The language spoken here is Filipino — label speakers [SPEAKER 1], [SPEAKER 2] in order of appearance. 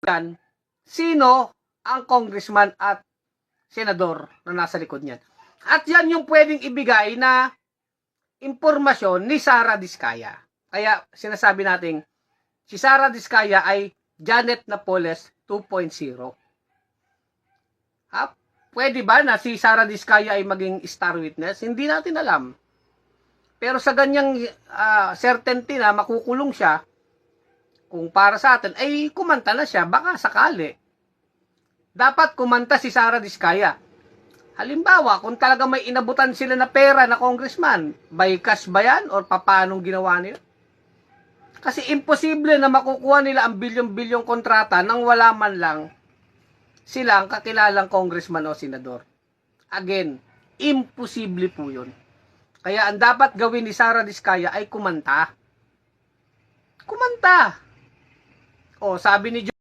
[SPEAKER 1] yan, sino ang congressman at senador na nasa likod niyan. At yan yung pwedeng ibigay na impormasyon ni Sara Diskaya. Kaya sinasabi natin, si Sara Diskaya ay Janet Napoles 2.0. Pwede ba na si Sara Diskaya ay maging star witness? Hindi natin alam. Pero sa ganyang certainty na makukulong siya, kung para sa atin, ay kumanta na siya, baka sakali. Dapat kumanta si Sara Diskaya. Halimbawa, kung talaga may inabutan sila na pera na congressman, by cash ba yan? Or paanong ginawa nila? Kasi imposible na makukuha nila ang bilyon-bilyong kontrata nang wala man lang silang kakilalang congressman o senador. Again, imposible po yun. Kaya ang dapat gawin ni Sara Diskaya ay kumanta. Kumanta. O, sabi ni